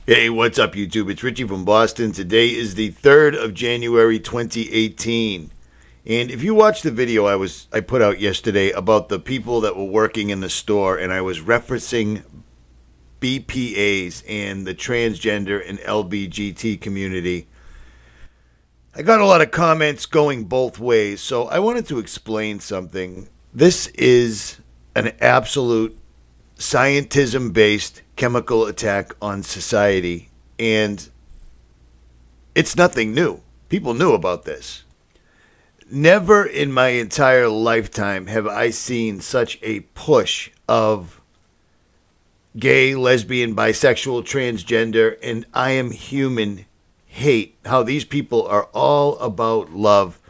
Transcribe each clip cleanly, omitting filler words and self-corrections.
Hey, what's up, YouTube? It's Richie from Boston. Today is the 3rd of January, 2018. And if you watch the video I put out yesterday about the people that were working in the store, and I was referencing BPAs and the transgender and LBGT community, I got a lot of comments going both ways. So I wanted to explain something. This is an absolute scientism-based chemical attack on society, and it's nothing new. People knew about this. Never in my entire lifetime have I seen such a push of gay, lesbian, bisexual, transgender, and I am human hate. How these people are all about love.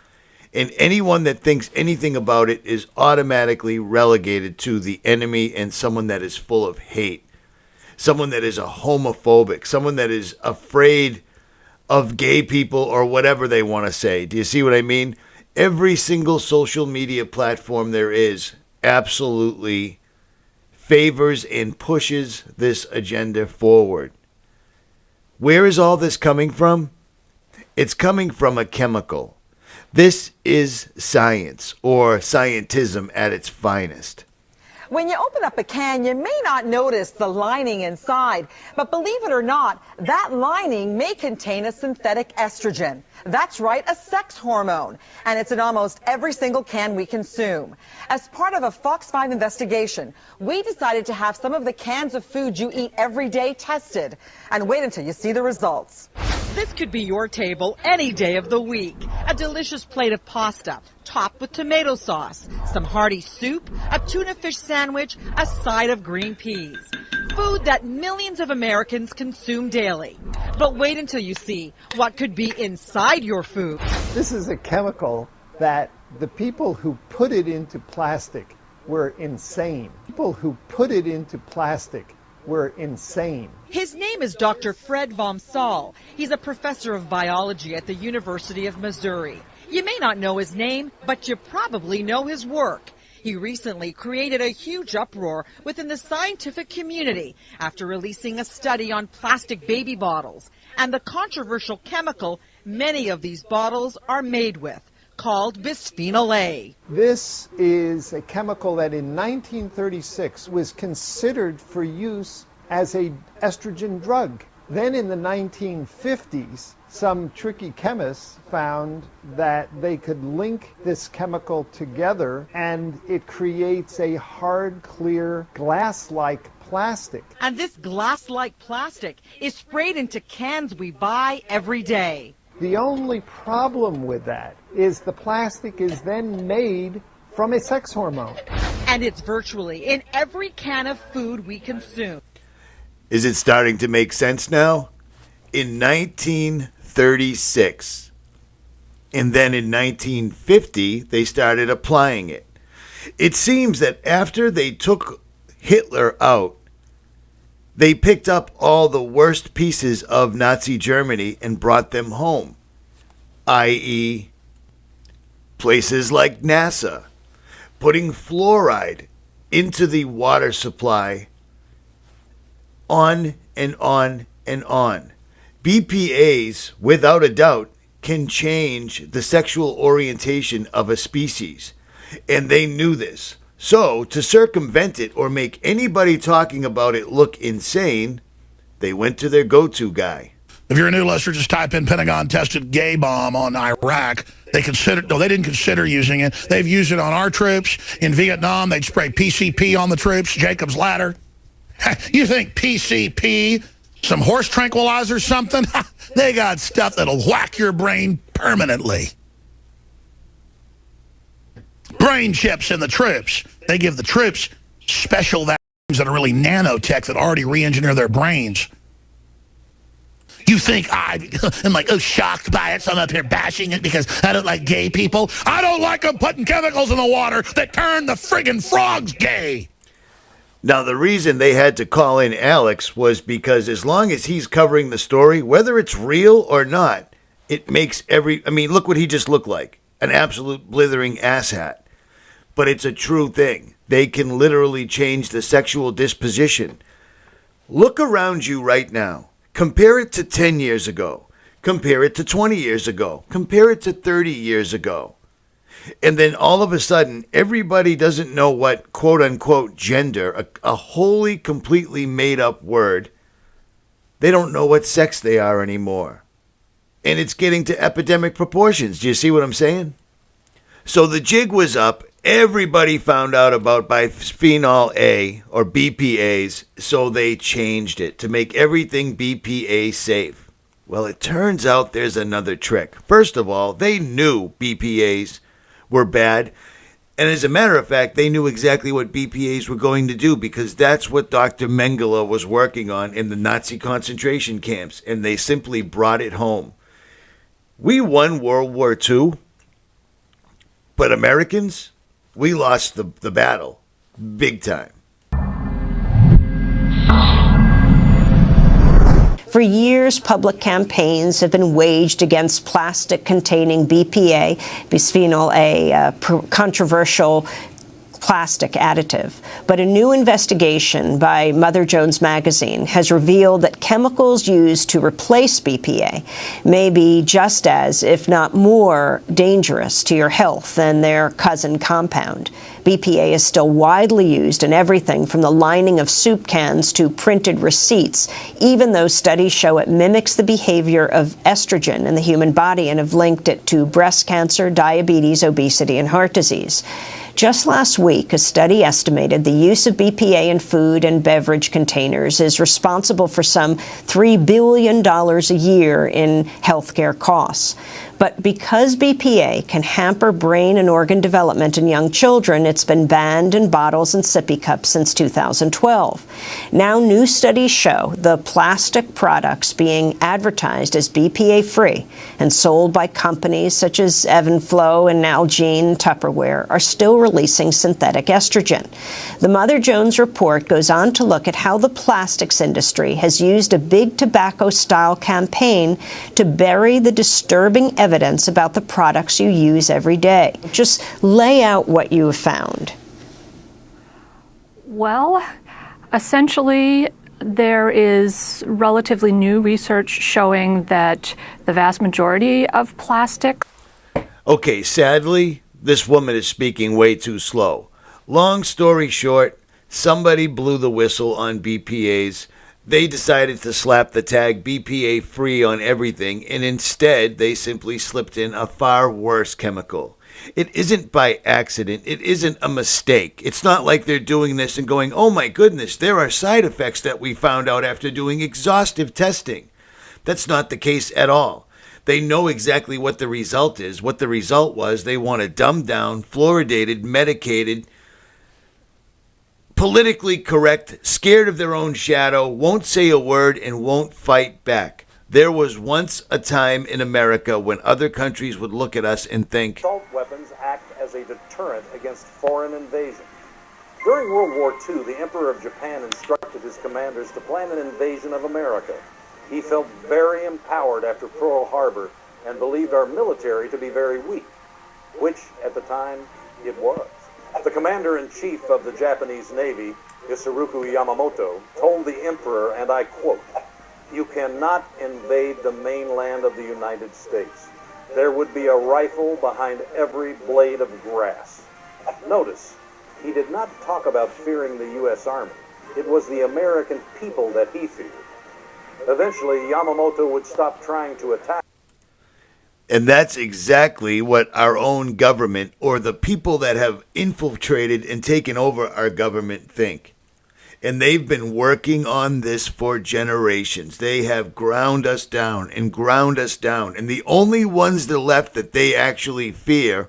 And anyone that thinks anything about it is automatically relegated to the enemy and someone that is full of hate. Someone that is a homophobic. Someone that is afraid of gay people or whatever they want to say. Do you see what I mean? Every single social media platform there is absolutely favors and pushes this agenda forward. Where is all this coming from? It's coming from a chemical. This is science, or scientism at its finest. When you open up a can, you may not notice the lining inside, but believe it or not, that lining may contain a synthetic estrogen. That's right, a sex hormone, and it's in almost every single can we consume. As part of a Fox 5 investigation, we decided to have some of the cans of food you eat every day tested, and wait until you see the results. This could be your table any day of the week. A delicious plate of pasta, topped with tomato sauce, some hearty soup, a tuna fish sandwich, a side of green peas. Food that millions of Americans consume daily. But wait until you see what could be inside your food. This is a chemical that the people who put it into plastic were insane. People who put it into plastic were insane. His name is Dr. 𝗏𝗏𝗺𝗏𝗍𝗏. He's a professor of biology at the University of Missouri. You may not know his name, but you probably know his work. He recently created a huge uproar within the scientific community after releasing a study on plastic baby bottles and the controversial chemical many of these bottles are made with, called bisphenol A. This is a chemical that in 1936 was considered for use as an estrogen drug. Then in the 1950s, some tricky chemists found that they could link this chemical together and it creates a hard, clear, glass-like plastic. And this glass-like plastic is sprayed into cans we buy every day. The only problem with that is the plastic is then made from a sex hormone. And it's virtually in every can of food we consume. Is it starting to make sense now? In 1936, and then in 1950, they started applying it. It seems that after they took Hitler out, they picked up all the worst pieces of Nazi Germany and brought them home, i.e., places like NASA, putting fluoride into the water supply, on and on and on. BPAs, without a doubt, can change the sexual orientation of a species, and they knew this. So, to circumvent it or make anybody talking about it look insane, they went to their go-to guy. If you're a new listener, just type in Pentagon tested gay bomb on Iraq. They didn't consider using it. They've used it on our troops. In Vietnam, they'd spray PCP on the troops, Jacob's Ladder. You think PCP, some horse tranquilizer or something? They got stuff that'll whack your brain permanently. Brain chips in the troops. They give the troops special vacuums that are really nanotech that already re-engineer their brains. You think I'm like, shocked by it, so I'm up here bashing it because I don't like gay people? I don't like them putting chemicals in the water that turn the friggin' frogs gay. Now, the reason they had to call in Alex was because as long as he's covering the story, whether it's real or not, it makes look what he just looked like. An absolute blithering asshat. But it's a true thing. They can literally change the sexual disposition. Look around you right now. Compare it to 10 years ago. Compare it to 20 years ago. Compare it to 30 years ago. And then all of a sudden, everybody doesn't know what quote-unquote gender, a wholly, completely made-up word, they don't know what sex they are anymore. And it's getting to epidemic proportions. Do you see what I'm saying? So the jig was up. Everybody found out about bisphenol A or BPAs, so they changed it to make everything BPA safe. Well, it turns out there's another trick. First of all, they knew BPAs were bad. And as a matter of fact, they knew exactly what BPAs were going to do because that's what Dr. Mengele was working on in the Nazi concentration camps. And they simply brought it home. We won World War II, but Americans, we lost the battle big time. For years, public campaigns have been waged against plastic containing BPA, bisphenol A, a controversial plastic additive. But a new investigation by Mother Jones magazine has revealed that chemicals used to replace BPA may be just as, if not more, dangerous to your health than their cousin compound. BPA is still widely used in everything from the lining of soup cans to printed receipts, even though studies show it mimics the behavior of estrogen in the human body and have linked it to breast cancer, diabetes, obesity, and heart disease. Just last week, a study estimated the use of BPA in food and beverage containers is responsible for some $3 billion a year in healthcare costs. But because BPA can hamper brain and organ development in young children, it's been banned in bottles and sippy cups since 2012. Now new studies show the plastic products being advertised as BPA-free and sold by companies such as 𝗏𝗏𝗏𝗏 and Nalgene Tupperware are still releasing synthetic estrogen. The Mother Jones report goes on to look at how the plastics industry has used a big tobacco-style campaign to bury the disturbing evidence about the products you use every day. Just lay out what you have found. Well, essentially, there is relatively new research showing that the vast majority of plastic. Okay, sadly, this woman is speaking way too slow. Long story short, somebody blew the whistle on BPAs. They decided to slap the tag BPA free on everything, and instead they simply slipped in a far worse chemical. It isn't by accident. It isn't a mistake. It's not like they're doing this and going, oh my goodness, there are side effects that we found out after doing exhaustive testing. That's not the case at all. They know exactly what the result is. What the result was, they want a dumbed down, fluoridated, medicated, politically correct, scared of their own shadow, won't say a word, and won't fight back. There was once a time in America when other countries would look at us and think, assault weapons act as a deterrent against foreign invasion. During World War II, the Emperor of Japan instructed his commanders to plan an invasion of America. He felt very empowered after Pearl Harbor and believed our military to be very weak, which at the time it was. The commander-in-chief of the Japanese Navy, Isoroku Yamamoto, told the emperor, and I quote, "You cannot invade the mainland of the United States. There would be a rifle behind every blade of grass." Notice, he did not talk about fearing the U.S. Army. It was the American people that he feared. Eventually, Yamamoto would stop trying to attack. And that's exactly what our own government, or the people that have infiltrated and taken over our government, think. And they've been working on this for generations. They have ground us down and ground us down. And the only ones that are left that they actually fear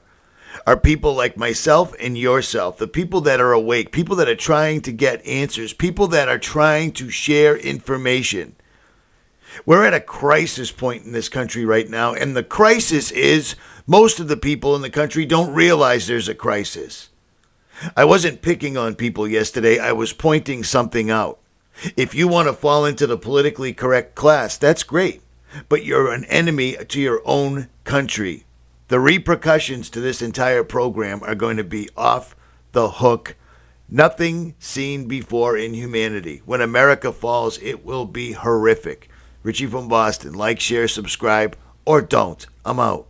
are people like myself and yourself, the people that are awake, people that are trying to get answers, people that are trying to share information. We're at a crisis point in this country right now, and the crisis is most of the people in the country don't realize there's a crisis. I wasn't picking on people yesterday. I was pointing something out. If you want to fall into the politically correct class, that's great, but you're an enemy to your own country. The repercussions to this entire program are going to be off the hook. Nothing seen before in humanity. When America falls, it will be horrific. Richie from Boston. Like, share, subscribe, or don't. I'm out.